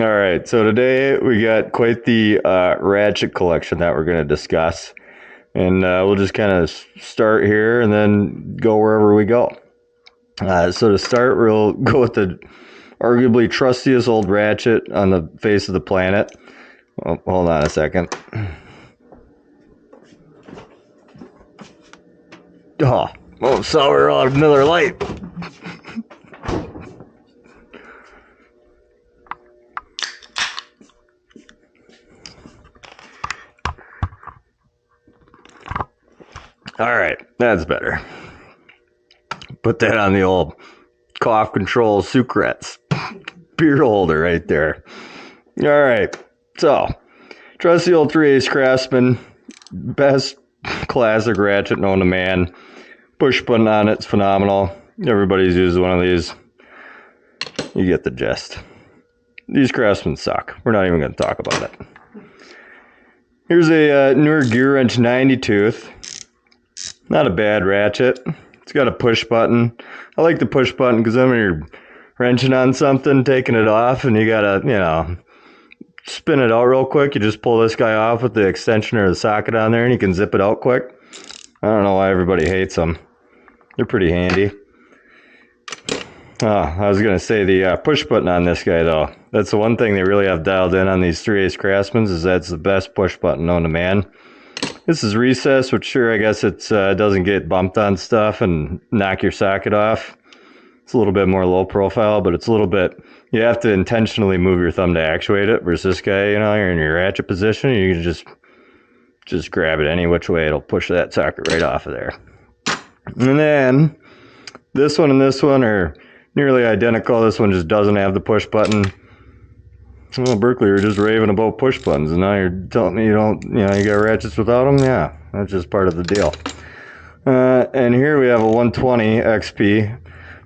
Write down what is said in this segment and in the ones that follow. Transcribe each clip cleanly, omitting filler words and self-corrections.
All right, so today we got quite the ratchet collection that we're going to discuss. And we'll just kind of start here and then go wherever we go. So to start, we'll go with the arguably trustiest old ratchet on the face of the planet. Oh, hold on a second. Oh, so we're on Miller Lite. All right, that's better. Put that on the old cough control Sucrets beer holder right there. All right, so trusty old 3/8 Craftsman, best classic ratchet known to man. Push button on it's phenomenal. Everybody's used one of these. You get the gist. These Craftsmen suck. We're not even going to talk about it. Here's a newer gear wrench 90 tooth. Not a bad ratchet. It's got a push button. I like the push button because then when you're wrenching on something, taking it off, and you gotta, spin it out real quick, you just pull this guy off with the extension or the socket on there, and you can zip it out quick. I don't know why everybody hates them. They're pretty handy. Oh, I was gonna say the push button on this guy though. That's the one thing they really have dialed in on these 3/8 Craftsmans is that's the best push button known to man. This is recessed, which sure, I guess it doesn't get bumped on stuff and knock your socket off. It's a little bit more low profile, but it's a little bit, you have to intentionally move your thumb to actuate it, versus this guy, you're in your ratchet position, you can just grab it any which way, it'll push that socket right off of there. And then, this one and this one are nearly identical. This one just doesn't have the push button. Well, Berkeley, you're just raving about push buttons, and now you're telling me you got ratchets without them? Yeah, that's just part of the deal. And here we have a 120 XP.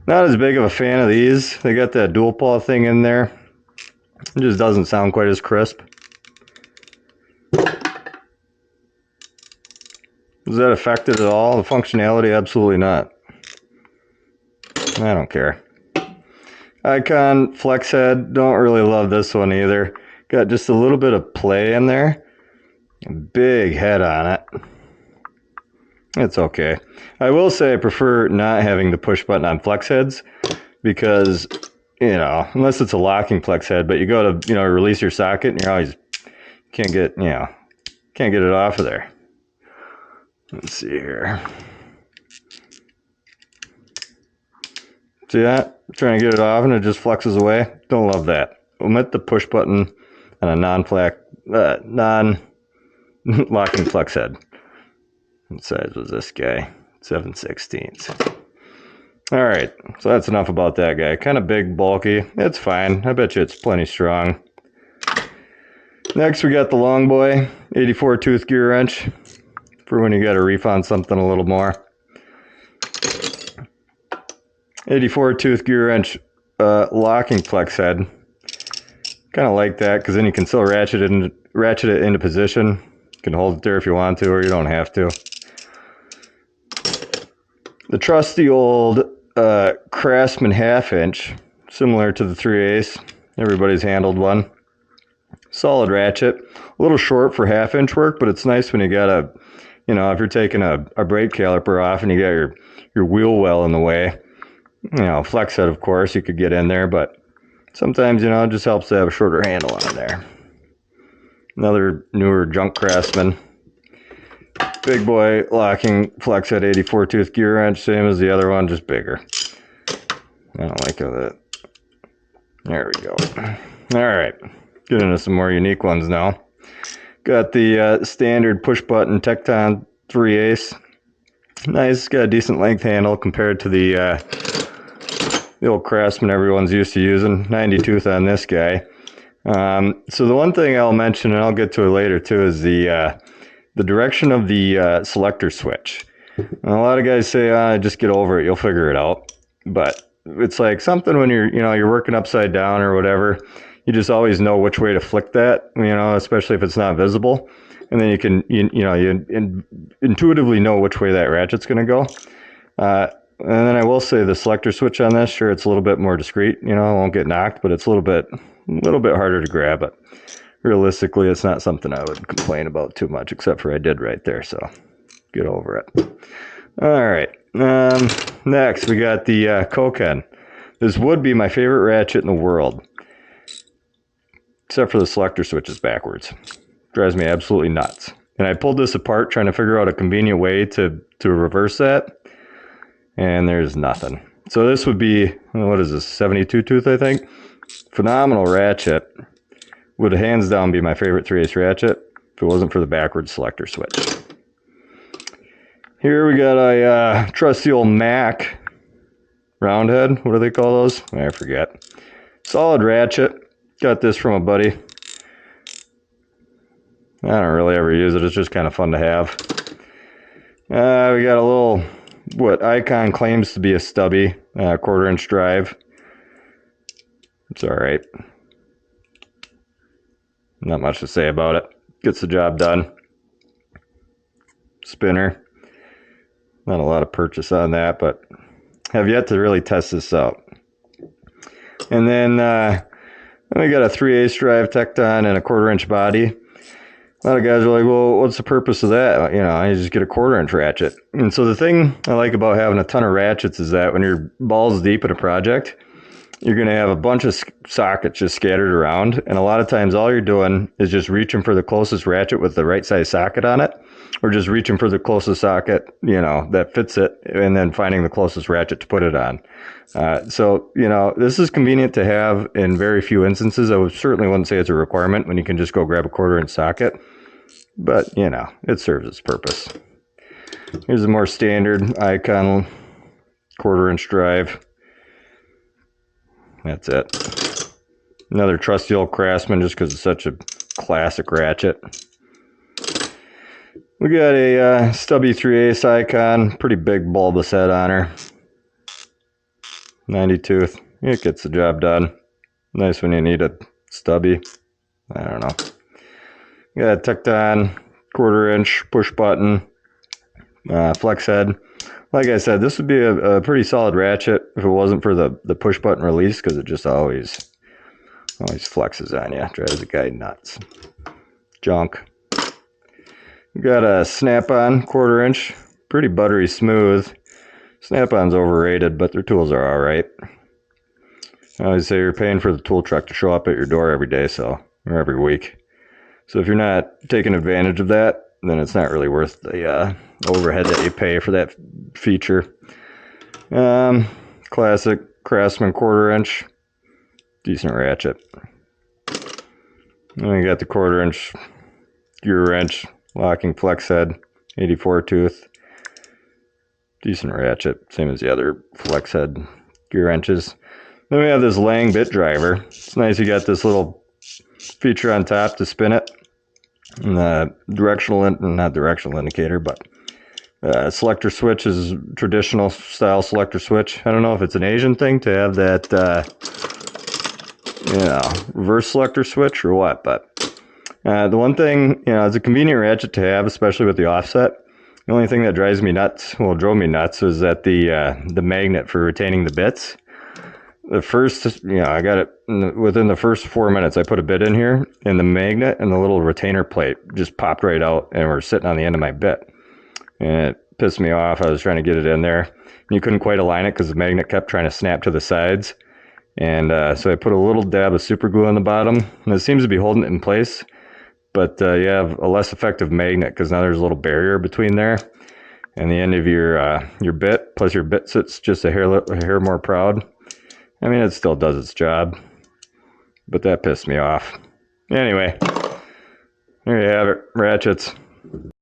Not as big of a fan of these. They got that dual paw thing in there. It just doesn't sound quite as crisp. Does that affect it at all? The functionality? Absolutely not. I don't care. Icon flex head, don't really love this one either. Got just a little bit of play in there. Big head on it. It's okay. I will say I prefer not having the push button on flex heads because, unless it's a locking flex head, but you go to, release your socket and you're always, can't get it off of there. Let's see here. See that? Trying to get it off and it just flexes away. Don't love that. Omit the push button on a non-locking flex head. What size was this guy? 7/16. All right, so that's enough about that guy. Kind of big, bulky. It's fine. I bet you it's plenty strong. Next, we got the long boy 84 tooth gear wrench for when you got to reef on something a little more. 84 tooth gear wrench locking flex head. Kind of like that because then you can still ratchet it into position. You can hold it there if you want to, or you don't have to. The trusty old Craftsman half inch, similar to the 3/8. Everybody's handled one. Solid ratchet. A little short for half inch work, but it's nice when you got if you're taking a brake caliper off and you got your wheel well in the way. Flex head, of course, you could get in there, but sometimes, it just helps to have a shorter handle on there. Another newer junk Craftsman. Big boy locking flex head 84 tooth gear wrench, same as the other one, just bigger. I don't like that. There we go. All right, get into some more unique ones now. Got the standard push button Tekton 3/8. Nice, got a decent length handle compared to the old Craftsman everyone's used to using. 90 tooth on this guy. So the one thing I'll mention, and I'll get to it later too, is the direction of the selector switch. And a lot of guys say, just get over it, you'll figure it out. But it's like something when you're working upside down or whatever, you just always know which way to flick that, especially if it's not visible. And then you intuitively know which way that ratchet's going to go. and then I will say the selector switch on this, sure, it's a little bit more discreet, you know, it won't get knocked, but it's a little bit harder to grab. But realistically, it's not something I would complain about too much, except for I did right there, so get over it. All right, next we got the Koken. This would be my favorite ratchet in the world, except for the selector switches backwards. Drives me absolutely nuts. And I pulled this apart trying to figure out a convenient way to reverse that, and there's nothing. So this would be, what is this, 72 tooth, I think? Phenomenal ratchet. Would hands down be my favorite 3/8 ratchet if it wasn't for the backwards selector switch. Here we got a trusty old Mac roundhead. What do they call those? I forget. Solid ratchet. Got this from a buddy. I don't really ever use it. It's just kind of fun to have. We got a little, what Icon claims to be a stubby 1/4" drive. It's all right. Not much to say about it. Gets the job done. Spinner. Not a lot of purchase on that, but have yet to really test this out. And then we got a 3/8 drive Tekton and a 1/4" body. A lot of guys are like, well, what's the purpose of that? You know, I just get a 1/4" ratchet. And so the thing I like about having a ton of ratchets is that when you're balls deep in a project, you're going to have a bunch of sockets just scattered around. And a lot of times all you're doing is just reaching for the closest ratchet with the right size socket on it, or just reaching for the closest socket, you know, that fits it, and then finding the closest ratchet to put it on. So, you know, this is convenient to have in very few instances. I certainly wouldn't say it's a requirement when you can just go grab a 1/4" socket, but, you know, it serves its purpose. Here's a more standard Icon 1/4" drive. That's it. Another trusty old Craftsman, just because it's such a classic ratchet. We got a stubby 3/8 Icon, pretty big bulbous head on her. 90 tooth. It gets the job done. Nice when you need a stubby. I don't know. We got a Tekton 1/4" push button flex head. Like I said, this would be a pretty solid ratchet if it wasn't for the push button release, because it just always flexes on you. Drives the guy nuts. Junk. We got a snap-on 1/4", pretty buttery smooth. Snap-on's overrated, but their tools are all right. I always say you're paying for the tool truck to show up at your door every day, or every week. So if you're not taking advantage of that, then it's not really worth the overhead that you pay for that feature. Classic Craftsman 1/4", decent ratchet. Then we got the 1/4" gear wrench, locking flex head, 84 tooth. Decent ratchet, same as the other flex head gear wrenches. Then we have this Lang bit driver. It's nice you got this little feature on top to spin it. And the not directional indicator, but selector switch is traditional style selector switch. I don't know if it's an Asian thing to have that, you know, reverse selector switch or what, but the one thing, you know, it's a convenient ratchet to have, especially with the offset. The only thing that drives me nuts, well, drove me nuts, was that the magnet for retaining the bits. The first, you know, I got it within the first 4 minutes. I put a bit in here, and the magnet and the little retainer plate just popped right out and were sitting on the end of my bit. And it pissed me off. I was trying to get it in there. And you couldn't quite align it because the magnet kept trying to snap to the sides. And so I put a little dab of super glue on the bottom, and it seems to be holding it in place. But you have a less effective magnet because now there's a little barrier between there and the end of your bit. Plus your bit sits just a hair more proud. I mean, it still does its job, but that pissed me off. Anyway, there you have it, ratchets.